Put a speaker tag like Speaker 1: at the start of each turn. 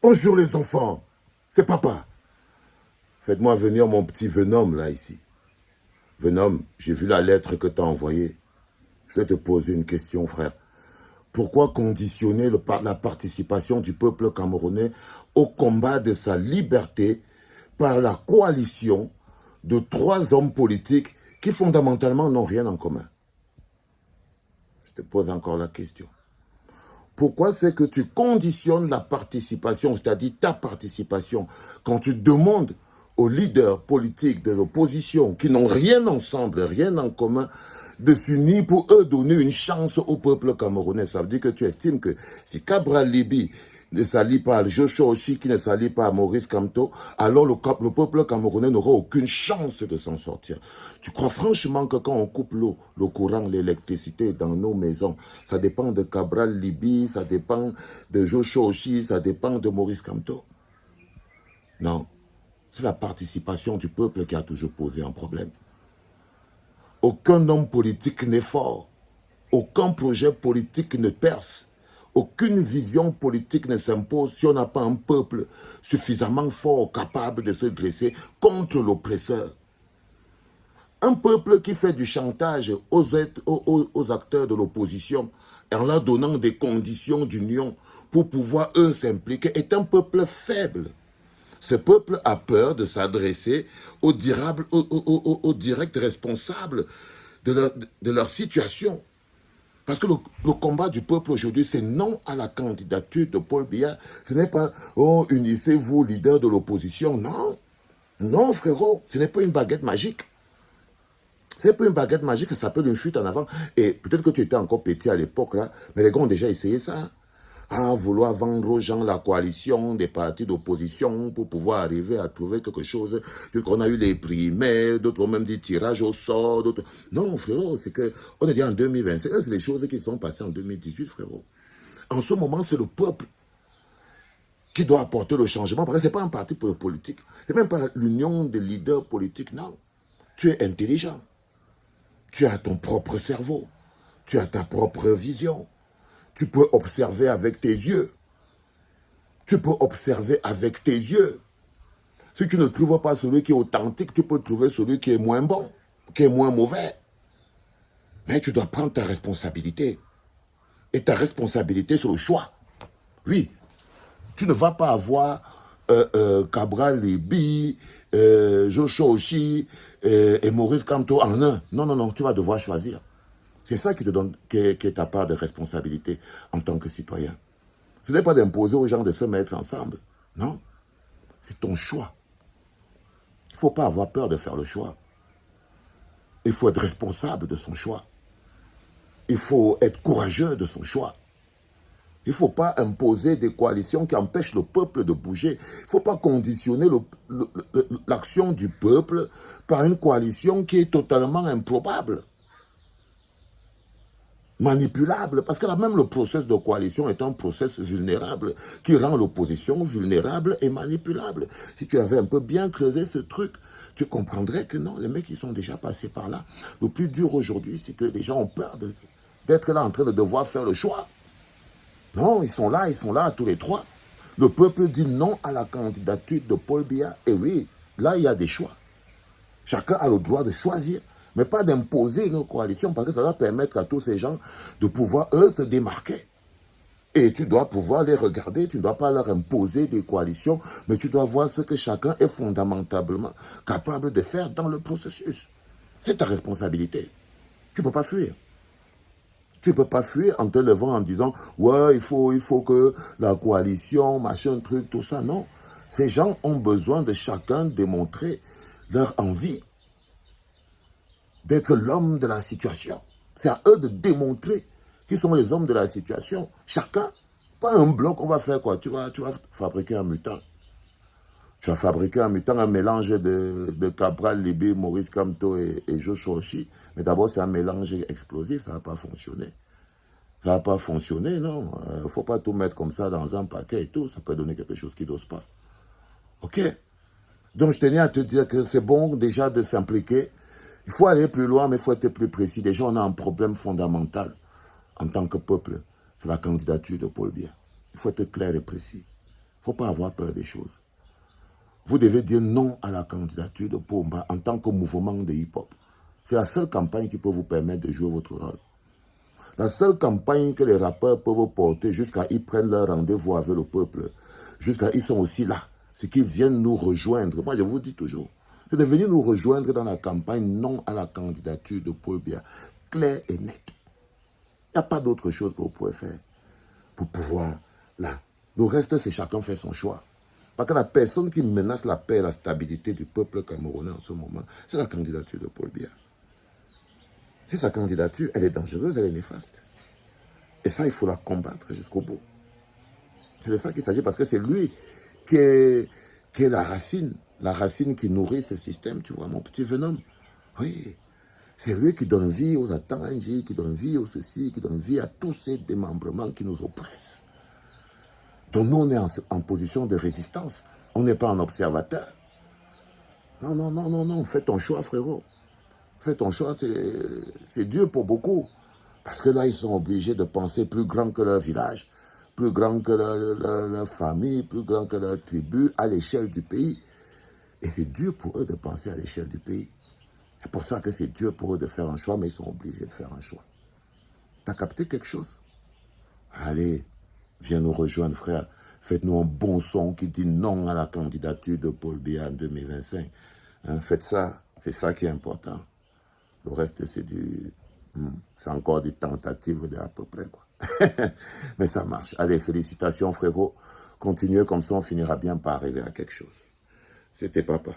Speaker 1: Bonjour les enfants, c'est papa. Faites-moi venir mon petit Venom là ici. Venom, j'ai vu la lettre que tu as envoyée. Je vais te poser une question, frère. Pourquoi conditionner la participation du peuple camerounais au combat de sa liberté par la coalition de 3 hommes politiques qui fondamentalement n'ont rien en commun? Je te pose encore la question. Pourquoi c'est que tu conditionnes la participation, c'est-à-dire ta participation, quand tu demandes aux leaders politiques de l'opposition qui n'ont rien ensemble, rien en commun, de s'unir pour eux donner une chance au peuple camerounais? Ça veut dire que tu estimes que si Cabral Libi ne s'allie pas à Joshua Oshi, qui ne s'allie pas à Maurice Kamto, alors le peuple camerounais n'aura aucune chance de s'en sortir. Tu crois franchement que quand on coupe l'eau, le courant, l'électricité dans nos maisons, ça dépend de Cabral Libi, ça dépend de Joshua Oshi, ça dépend de Maurice Kamto? Non. C'est la participation du peuple qui a toujours posé un problème. Aucun homme politique n'est fort. Aucun projet politique ne perce. Aucune vision politique ne s'impose si on n'a pas un peuple suffisamment fort, capable de se dresser contre l'oppresseur. Un peuple qui fait du chantage aux acteurs de l'opposition en leur donnant des conditions d'union pour pouvoir eux s'impliquer est un peuple faible. Ce peuple a peur de s'adresser aux directs responsables de leur situation. Parce que le combat du peuple aujourd'hui, c'est non à la candidature de Paul Biya. Ce n'est pas, oh, unissez-vous, leader de l'opposition. Non. Non, frérot, ce n'est pas une baguette magique. C'est pas une baguette magique, ça s'appelle une fuite en avant. Et peut-être que tu étais encore petit à l'époque, là, mais les gars ont déjà essayé ça. À vouloir vendre aux gens la coalition des partis d'opposition pour pouvoir arriver à trouver quelque chose. Qu'on a eu les primaires, d'autres ont même dit tirage au sort, d'autres... Non, frérot, c'est que on est déjà en 2025. C'est les choses qui sont passées en 2018, frérot. En ce moment, c'est le peuple qui doit apporter le changement. Parce que ce n'est pas un parti politique. Ce n'est même pas l'union des leaders politiques, non. Tu es intelligent. Tu as ton propre cerveau. Tu as ta propre vision. Tu peux observer avec tes yeux. Tu peux observer avec tes yeux. Si tu ne trouves pas celui qui est authentique, tu peux trouver celui qui est moins bon, qui est moins mauvais. Mais tu dois prendre ta responsabilité. Et ta responsabilité, c'est le choix. Oui. Tu ne vas pas avoir Cabral Libi, Joshua Oshi et Maurice Kamto en un. Non, non, non, tu vas devoir choisir. C'est ça qui te donne, qui est ta part de responsabilité en tant que citoyen. Ce n'est pas d'imposer aux gens de se mettre ensemble. Non. C'est ton choix. Il ne faut pas avoir peur de faire le choix. Il faut être responsable de son choix. Il faut être courageux de son choix. Il ne faut pas imposer des coalitions qui empêchent le peuple de bouger. Il ne faut pas conditionner l'action du peuple par une coalition qui est totalement improbable. Manipulable, parce que là même le processus de coalition est un processus vulnérable qui rend l'opposition vulnérable et manipulable. Si tu avais un peu bien creusé ce truc, tu comprendrais que non, les mecs ils sont déjà passés par là. Le plus dur aujourd'hui, c'est que les gens ont peur d'être là en train de devoir faire le choix. Non, ils sont là tous les trois. Le peuple dit non à la candidature de Paul Biya. Et oui, là il y a des choix. Chacun a le droit de choisir. Mais pas d'imposer une coalition, parce que ça va permettre à tous ces gens de pouvoir, eux, se démarquer. Et tu dois pouvoir les regarder, tu ne dois pas leur imposer des coalitions, mais tu dois voir ce que chacun est fondamentalement capable de faire dans le processus. C'est ta responsabilité. Tu ne peux pas fuir. Tu ne peux pas fuir en te levant en disant « Ouais, il faut que la coalition, machin, truc, tout ça. » Non. Ces gens ont besoin de chacun démontrer leur envie d'être l'homme de la situation. C'est à eux de démontrer qu'ils sont les hommes de la situation. Chacun, pas un bloc, on va faire quoi? Tu vas fabriquer un mutant. Tu vas fabriquer un mutant, un mélange de Cabral, Libi, Maurice Kamto et Joshua Oshi. Mais d'abord, c'est un mélange explosif, ça ne va pas fonctionner. Ça ne va pas fonctionner, non. Il ne faut pas tout mettre comme ça dans un paquet et tout. Ça peut donner quelque chose qui n'ose pas. OK? Donc, je tenais à te dire que c'est bon déjà de s'impliquer. Il faut aller plus loin, mais il faut être plus précis. Déjà, on a un problème fondamental en tant que peuple. C'est la candidature de Paul Biya. Il faut être clair et précis. ne faut pas avoir peur des choses. Vous devez dire non à la candidature de Pomba en tant que mouvement de hip-hop. C'est la seule campagne qui peut vous permettre de jouer votre rôle. La seule campagne que les rappeurs peuvent porter jusqu'à ils prennent leur rendez-vous avec le peuple, jusqu'à ils sont aussi là, c'est qu'ils viennent nous rejoindre. Moi, je vous dis toujours, c'est de venir nous rejoindre dans la campagne non à la candidature de Paul Biya. Clair et net. Il n'y a pas d'autre chose que vous pouvez faire pour pouvoir, là. Le reste, c'est chacun fait son choix. Parce que la personne qui menace la paix et la stabilité du peuple camerounais en ce moment, c'est la candidature de Paul Biya. Si sa candidature, elle est dangereuse, elle est néfaste. Et ça, il faut la combattre jusqu'au bout. C'est de ça qu'il s'agit, parce que c'est lui qui est la racine qui nourrit ce système, tu vois, mon petit Venom. Oui, c'est lui qui donne vie aux Atanganji, qui donne vie aux ceci, qui donne vie à tous ces démembrements qui nous oppressent. Donc nous, on est en position de résistance. On n'est pas un observateur. Non, non, non, non, non, fais ton choix, frérot. Fais ton choix, c'est dur pour beaucoup. Parce que là, ils sont obligés de penser plus grand que leur village, plus grand que leur famille, plus grand que leur tribu, à l'échelle du pays. Et c'est dur pour eux de penser à l'échelle du pays. C'est pour ça que c'est dur pour eux de faire un choix, mais ils sont obligés de faire un choix. T'as capté quelque chose? Allez, viens nous rejoindre, frère. Faites-nous un bon son qui dit non à la candidature de Paul Biya en 2025. Hein, faites ça, c'est ça qui est important. Le reste, c'est c'est encore des tentatives de à peu près, quoi. Mais ça marche. Allez, félicitations, frérot. Continuez comme ça, on finira bien par arriver à quelque chose. C'était papa.